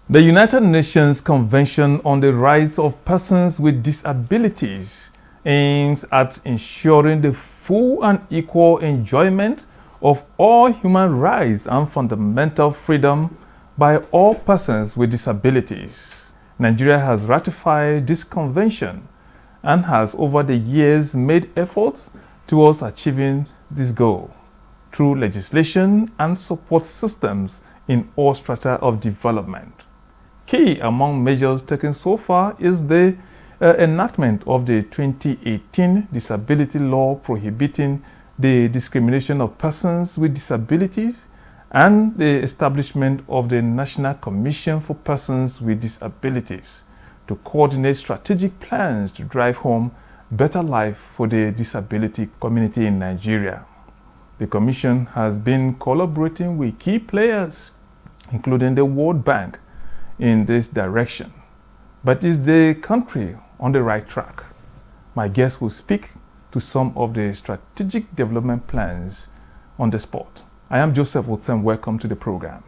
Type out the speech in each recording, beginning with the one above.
The United Nations Convention on the Rights of Persons with Disabilities aims at ensuring the full and equal enjoyment of all human rights and fundamental freedom by all persons with disabilities. Nigeria has ratified this convention and has over the years made efforts towards achieving this goal through legislation and support systems in all strata of development. Key among measures taken so far is the enactment of the 2018 Disability Law prohibiting the discrimination of persons with disabilities and the establishment of the National Commission for Persons with Disabilities to coordinate strategic plans to drive home better life for the disability community in Nigeria. The Commission has been collaborating with key players, including the World Bank, in this direction. But is the country on the right track? My guest will speak to some of the strategic development plans on the spot. I am Joseph Wotsem. Welcome to the program.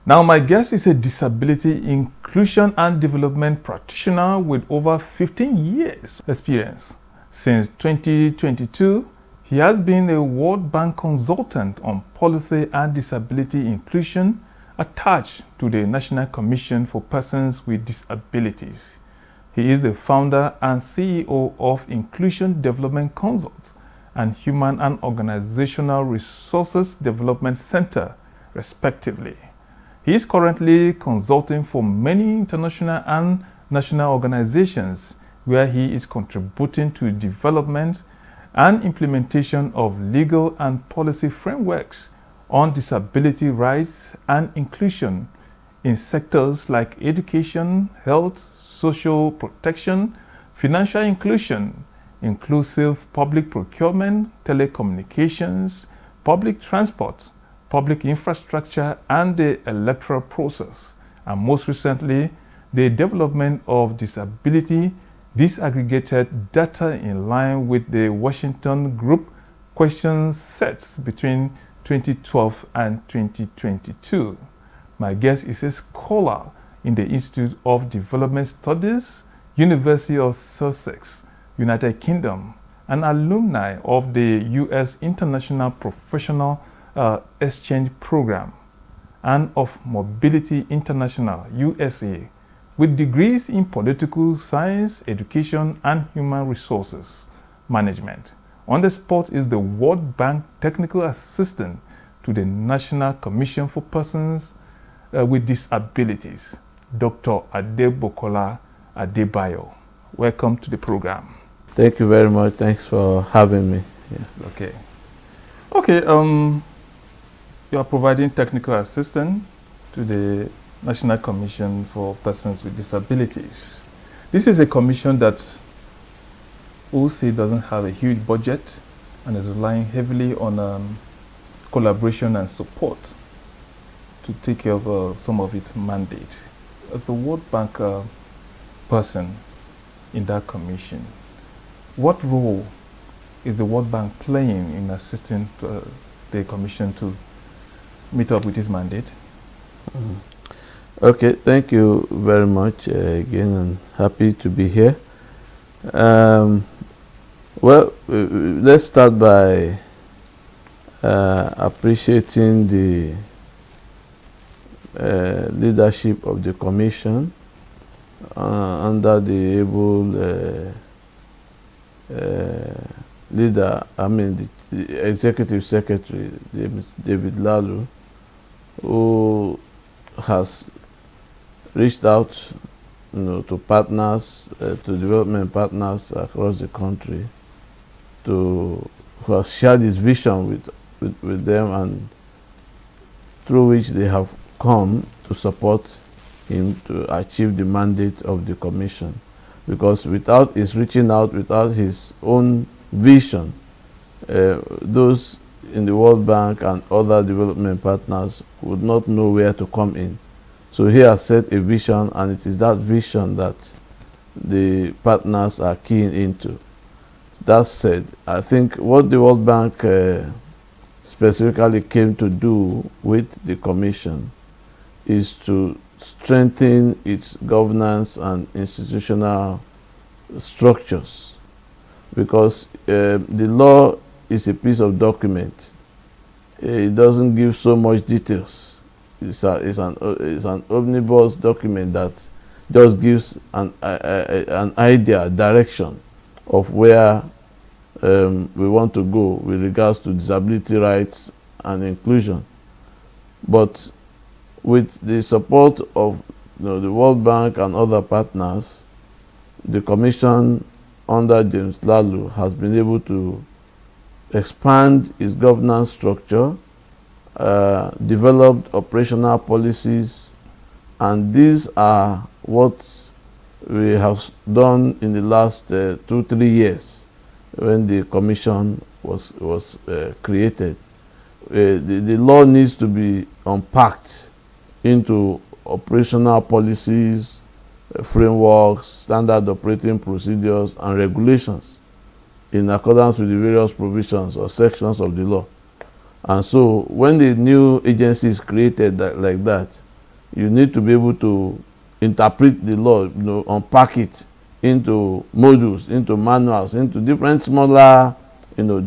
Now, my guest is a disability inclusion and development practitioner with over 15 years experience. Since 2022, he has been a World Bank consultant on policy and disability inclusion attached to the National Commission for Persons with Disabilities. He is the founder and CEO of Inclusion Development Consult and Human and Organizational Resources Development Center, respectively. He is currently consulting for many international and national organizations where he is contributing to development and implementation of legal and policy frameworks on disability rights and inclusion in sectors like education, health, social protection, financial inclusion, inclusive public procurement, telecommunications, public transport, public infrastructure, and the electoral process, and most recently, the development of disability disaggregated data in line with the Washington Group question sets between 2012 and 2022. My guest is a scholar in the Institute of Development Studies, University of Sussex, United Kingdom, an alumni of the U.S. International Professional Exchange Program and of Mobility International, USA, with degrees in political science, education, and human resources management. On the spot is the World Bank Technical Assistant to the National Commission for Persons with Disabilities, Dr. Adebukola Adebayo. Welcome to the program. Thank you very much. Thanks for having me. Yes, okay. You are providing technical assistance to the National Commission for Persons with Disabilities. This is a commission that OC doesn't have a huge budget and is relying heavily on collaboration and support to take care of some of its mandate. As a World Bank person in that commission, what role is the World Bank playing in assisting the commission to meet up with his mandate? Okay, thank you very much again, and happy to be here. Well, let's start by appreciating the leadership of the Commission under the able leader, the Executive Secretary, David Lalu, who has reached out to partners, to development partners across the country, who has shared his vision with them, and through which they have come to support him to achieve the mandate of the Commission. Because without his reaching out, without his own vision, those in the World Bank and other development partners would not know where to come in. So he has set a vision, and it is that vision that the partners are keen into. That said, I think what the World Bank specifically came to do with the Commission is to strengthen its governance and institutional structures, because the law is a piece of document. It doesn't give so much details. It's an omnibus document that just gives an idea, direction of where we want to go with regards to disability rights and inclusion. But with the support of the World Bank and other partners, the Commission under James Lalu has been able to expand its governance structure, developed operational policies, and these are what we have done in the last 2-3 years when the Commission was created. The law needs to be unpacked into operational policies, frameworks, standard operating procedures, and regulations in accordance with the various provisions or sections of the law. And so when the new agency is created like that, you need to be able to interpret the law, unpack it into modules, into manuals, into different smaller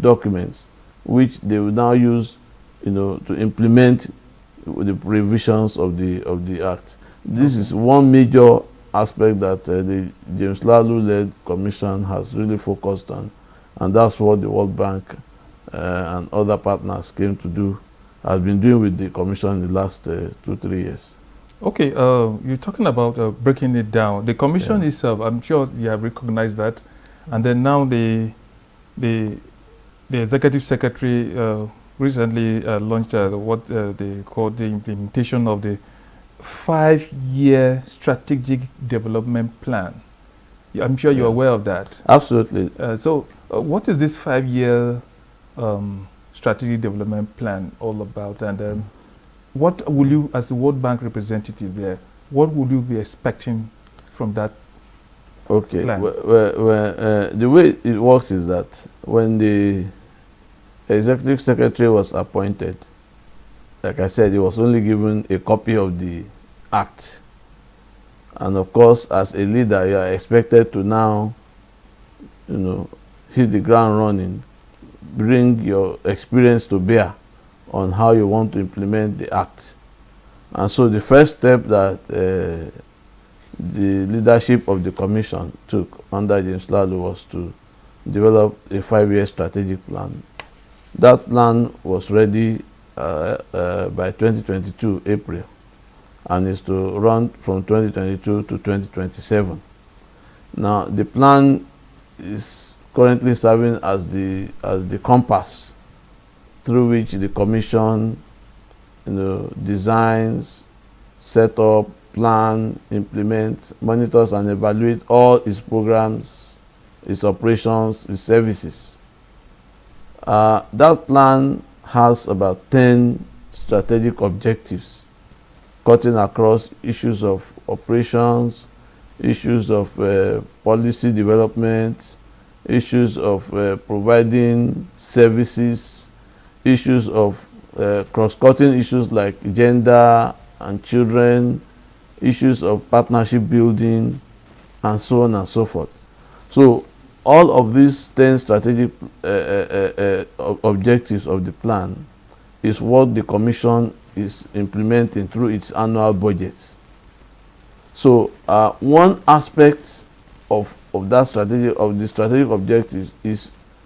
documents, which they will now use to implement the provisions of the act. This is one major aspect that the James Lalu-led Commission has really focused on, and that's what the World Bank and other partners came to do, has been doing with the Commission in the last 2-3 years. Okay, you're talking about breaking it down. The Commission itself, I'm sure you have recognized that, and then now the Executive Secretary recently launched what they call the implementation of the 5-year strategic development plan. I'm sure you're aware of that. Absolutely. So what is this 5-year strategic development plan all about? And what will you, as the World Bank representative there, what would you be expecting from that plan? The way it works is that when the Executive Secretary was appointed, like I said, he was only given a copy of the act. And of course, as a leader, you are expected to now, hit the ground running, bring your experience to bear on how you want to implement the act. And so the first step that the leadership of the Commission took under James Lalu was to develop a 5-year strategic plan. That plan was ready by 2022 April, and is to run from 2022 to 2027. Now the plan is currently serving as the compass through which the Commission designs, set up, plan, implement, monitors and evaluate all its programs, its operations, its services. That plan has about 10 strategic objectives, cutting across issues of operations, issues of policy development, issues of providing services, issues of cross-cutting issues like gender and children, issues of partnership building, and so on and so forth. So all of these 10 strategic objectives of the plan is what the Commission is implementing through its annual budgets. So one aspect of that strategy, of the strategic objectives,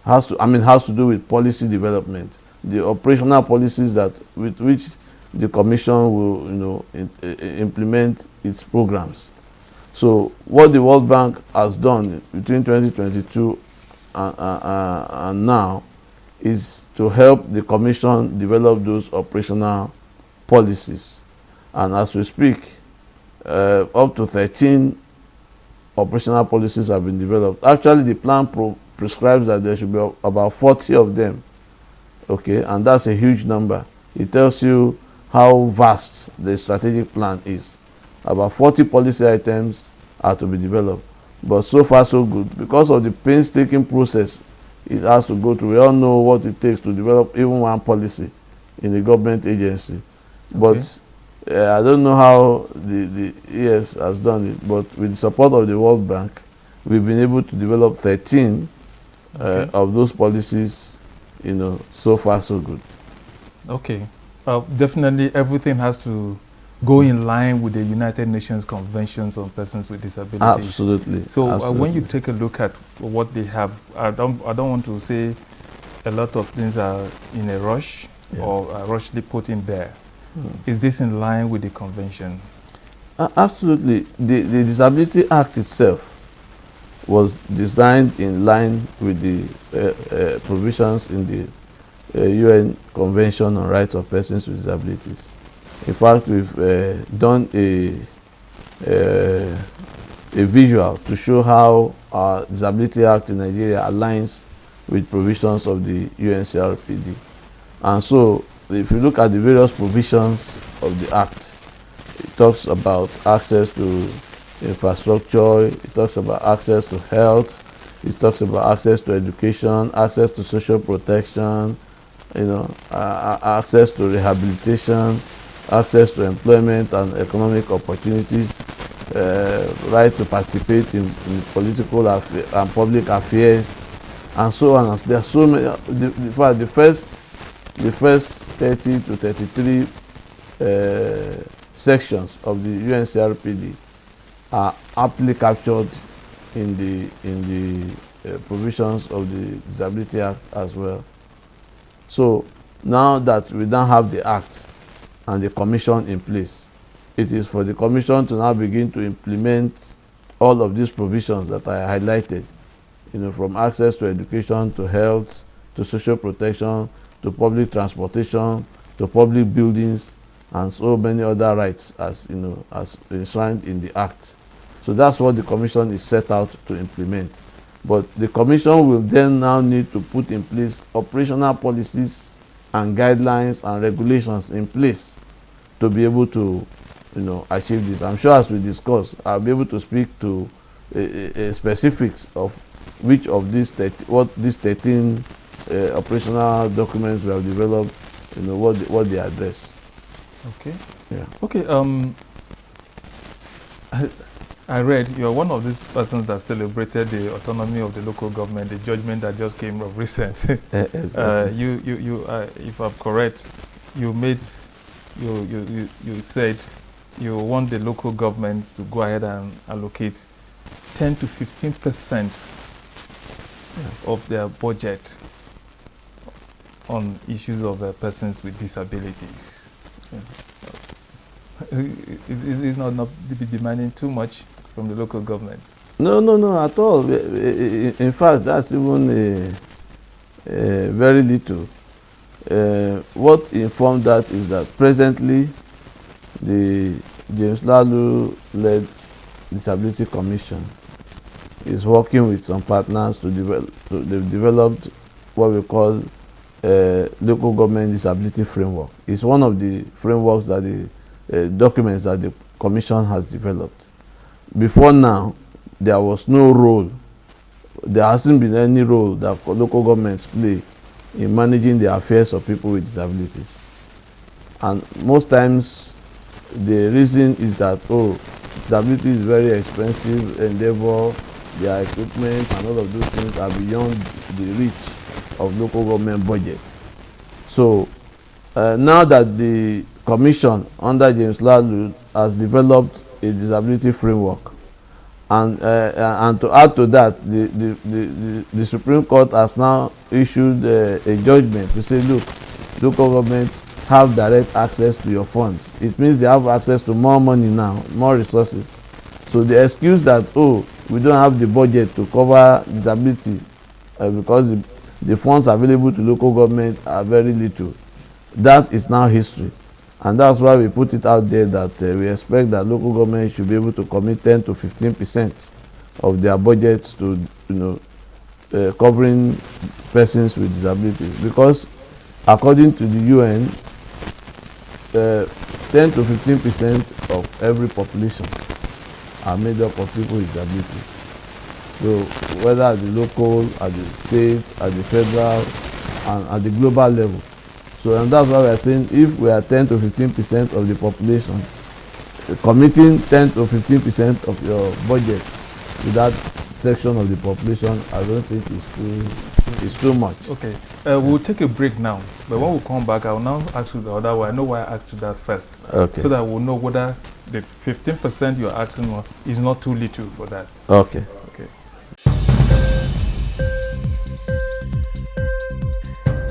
has to do with policy development, the operational policies with which the Commission will implement its programs. So what the World Bank has done between 2022 and now is to help the Commission develop those operational policies. And as we speak, up to 13 operational policies have been developed. Actually, the plan prescribes that there should be about 40 of them. Okay, and that's a huge number. It tells you how vast the strategic plan is. About 40 policy items are to be developed. But so far so good, because of the painstaking process it has to go through. We all know what it takes to develop even one policy in a government agency. Okay. But I don't know how the ES has done it, but with the support of the World Bank, we've been able to develop 13 Okay. of those policies, so far so good. Okay. Definitely everything has to go in line with the United Nations Conventions on Persons with Disabilities. Absolutely. So Absolutely. when you take a look at what they have, I don't want to say a lot of things are in a rush, Yeah. or are rushly put in there. Is this in line with the convention? Absolutely. The Disability Act itself was designed in line with the provisions in the UN Convention on Rights of Persons with Disabilities. In fact, we've done a visual to show how our Disability Act in Nigeria aligns with provisions of the UNCRPD. And so, if you look at the various provisions of the Act, it talks about access to infrastructure, it talks about access to health, it talks about access to education, access to social protection, access to rehabilitation, access to employment and economic opportunities, right to participate in political and public affairs, and so on. There are so many. In fact, the first 30 to 33 sections of the UNCRPD are aptly captured in the provisions of the Disability Act as well. So now that we don't have the Act and the Commission in place, it is for the Commission to now begin to implement all of these provisions that I highlighted, from access to education, to health, to social protection, to public transportation, to public buildings, and so many other rights as enshrined in the Act. So that's what the Commission is set out to implement. But the Commission will then now need to put in place operational policies and guidelines and regulations in place to be able to achieve this. I'm sure as we discuss, I'll be able to speak to specifics of which of these 13 operational documents we have developed, what they address. Okay. Yeah. Okay. I read you're one of these persons that celebrated the autonomy of the local government, the judgment that just came of recent. Exactly. You if I'm correct, you said you want the local government to go ahead and allocate 10 to 15% of their budget on issues of persons with disabilities. Is not be demanding too much from the local government? No, at all. In fact, that's even very little. What informed that is that presently the James Lalu-led Disability Commission is working with some partners to develop. They've developed what we call local government disability framework. It's one of the frameworks that the documents that the Commission has developed. Before now, there was no role. There hasn't been any role that local governments play in managing the affairs of people with disabilities. And most times, the reason is that, disability is very expensive endeavor, their equipment and all of those things are beyond the reach of local government budget. So, now that the Commission under James Lalu has developed a disability framework, and to add to that, the Supreme Court has now issued a judgment to say, look, local government have direct access to your funds. It means they have access to more money now, more resources. So the excuse that, we don't have the budget to cover disability because the funds available to local government are very little, that is now history. And that's why we put it out there that we expect that local government should be able to commit 10 to 15% of their budgets to covering persons with disabilities, because according to the UN, 10 to 15% of every population are made up of people with disabilities. So whether at the local, at the state, at the federal, and at the global level. So and that's why we are saying if we are 10 to 15% of the population, committing 10 to 15% of your budget to that section of the population, I don't think it's too much. Okay, we'll take a break now, but when we come back, I will now ask you the other way. I know why I asked you that first. Okay. So that we'll know whether the 15% you're asking for is not too little for that. Okay. Okay.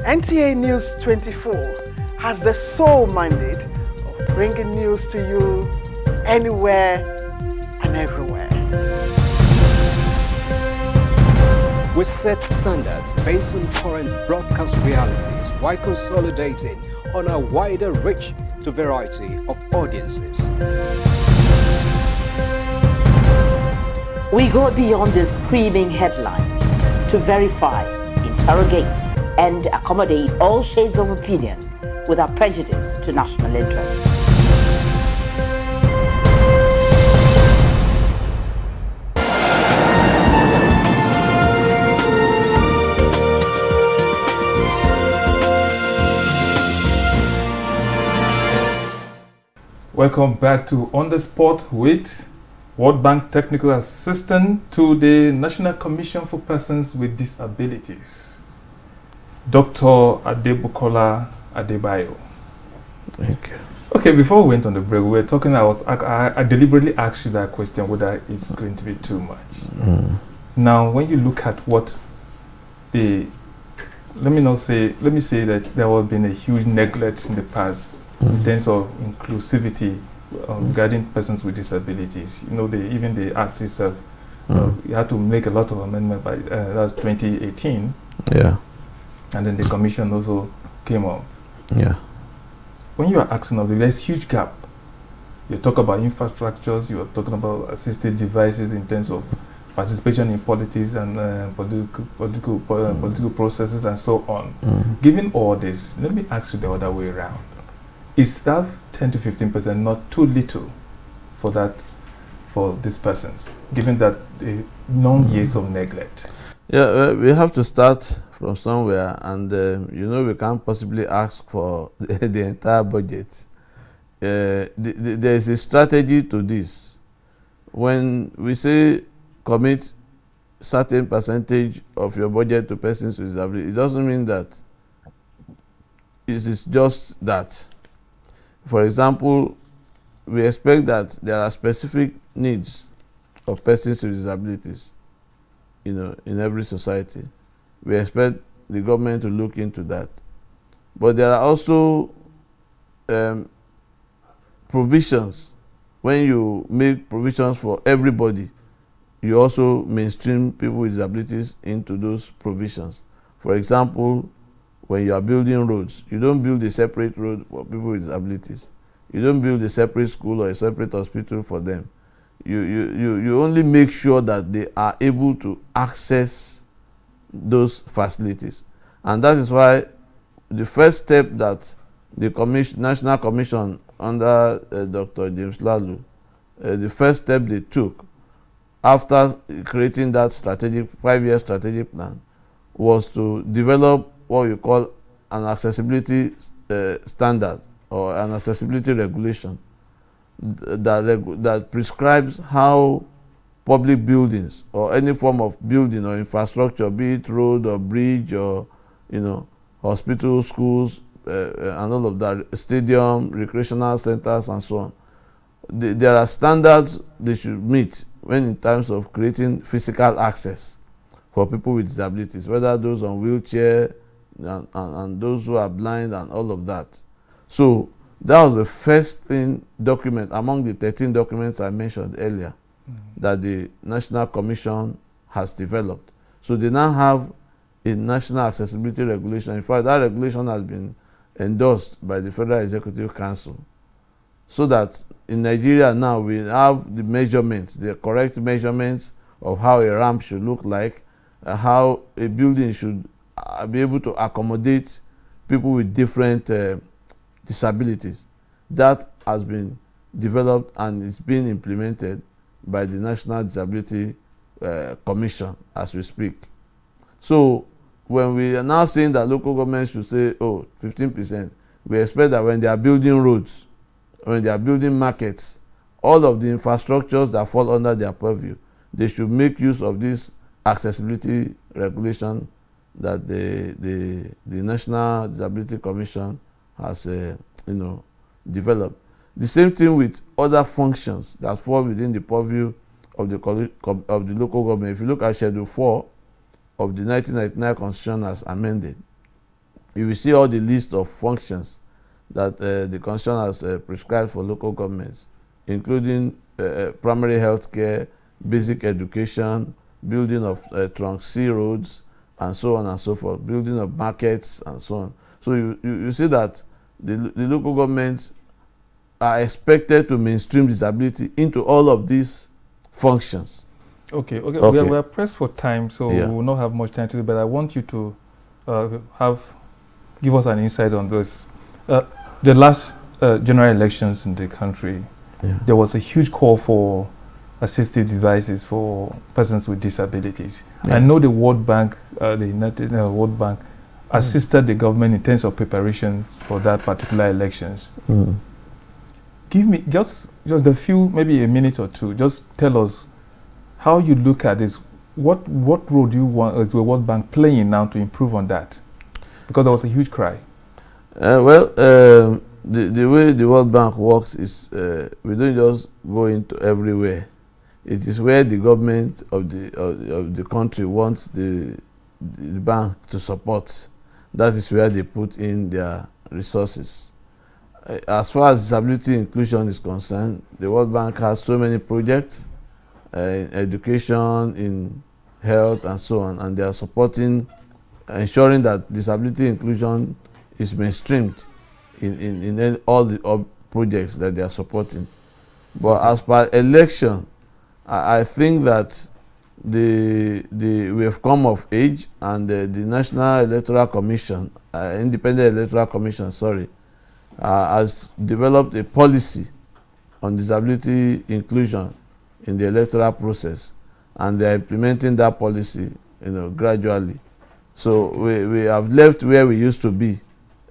NTA News 24 has the sole mandate of bringing news to you anywhere and everywhere. We set standards based on current broadcast realities while consolidating on a wider reach to variety of audiences. We go beyond the screaming headlines to verify, interrogate, and accommodate all shades of opinion without prejudice to national interest. Welcome back to On the Spot with World Bank Technical Assistant to the National Commission for Persons with Disabilities, Dr. Adebukola Adebayo. Thank you. Okay, before we went on the break, we were talking, I deliberately asked you that question, whether it's going to be too much. Now, when you look at what let me say that there has been a huge neglect in the past in terms of inclusivity regarding persons with disabilities. You know, even the act itself, you had to make a lot of amendments by, that's 2018. Yeah. And then the commission also came up. Yeah. When you are asking of there's huge gap. You talk about infrastructures, you are talking about assisted devices in terms of participation in politics and political processes and so on. Given all this, let me ask you the other way around. Is that 10 to 15% not too little for these persons, given that the long years of neglect? Yeah, we have to start from somewhere, and we can't possibly ask for the entire budget. There is a strategy to this. When we say commit certain percentage of your budget to persons with disability, it doesn't mean that it is just that. For example, we expect that there are specific needs of persons with disabilities, in every society. We expect the government to look into that. But there are also provisions. When you make provisions for everybody, you also mainstream people with disabilities into those provisions. For example, when you are building roads, you don't build a separate road for people with disabilities. You don't build a separate school or a separate hospital for them. You only make sure that they are able to access those facilities. And that is why the first step that the National Commission under Dr. James Lalu, the first step they took after creating that 5-year strategic plan was to develop what we call an accessibility standard or an accessibility regulation that prescribes how public buildings or any form of building or infrastructure, be it road or bridge or hospitals, schools, and all of that, stadium, recreational centers, and so on. There are standards they should meet when in terms of creating physical access for people with disabilities, whether those on wheelchair and those who are blind and all of that. So that was the first document among the 13 documents I mentioned earlier that the National Commission has developed. So they now have a national accessibility regulation. In fact, that regulation has been endorsed by the Federal Executive Council. So that in Nigeria now we have the measurements, the correct measurements of how a ramp should look like, how a building should be able to accommodate people with different disabilities. That has been developed and is being implemented by the National Disability commission as we speak. So when we are now saying that local governments should say, oh, 15%, we expect that when they are building roads, when they are building markets, all of the infrastructures that fall under their purview, they should make use of this accessibility regulation that the National Disability Commission has developed. The same thing with other functions that fall within the purview of the local government. If you look at Schedule 4 of the 1999 Constitution as amended, you will see all the list of functions that the Constitution has prescribed for local governments, including primary health care, basic education, building of trunk C roads, and so on and so forth, building of markets, and so on. So you see that the local governments are expected to mainstream disability into all of these functions. Okay. We are pressed for time, so we will not have much time today, but I want you to give us an insight on this. The last general elections in the country, there was a huge call for assistive devices for persons with disabilities. I know the World Bank, the United World Bank, assisted the government in terms of preparation for that particular elections. Give me just a few, maybe a minute or two. Just tell us how you look at this. What role do you want the World Bank playing now to improve on that? Because there was a huge cry. The way the World Bank works is we don't just go into everywhere. It is where the government of the country wants the bank to support. That is where they put in their resources. As far as disability inclusion is concerned, the World Bank has so many projects in education, in health, and so on, and they are supporting, ensuring that disability inclusion is mainstreamed in all the projects that they are supporting. But as per election, I think that we have come of age, and the National Electoral Commission, Independent Electoral Commission, has developed a policy on disability inclusion in the electoral process, and they are implementing that policy, gradually. So we have left where we used to be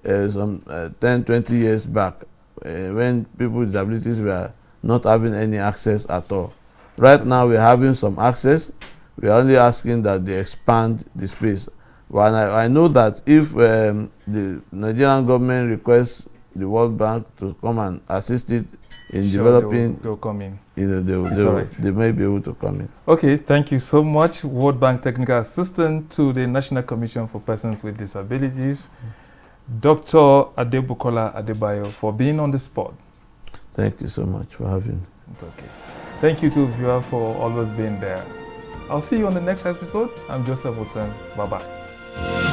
some 10, 20 years back, when people with disabilities were not having any access at all. Right now we're having some access. We're only asking that they expand the space. But I know that if the Nigerian government requests the World Bank to come and assist it in developing, they'll come in. They may be able to come in. Okay, thank you so much, World Bank Technical Assistant to the National Commission for Persons with Disabilities, Dr. Adebukola Adebayo, for being on the spot. Thank you so much for having me. It's okay. Thank you to viewer for always being there. I'll see you on the next episode. I'm Joseph Woodson. Bye-bye.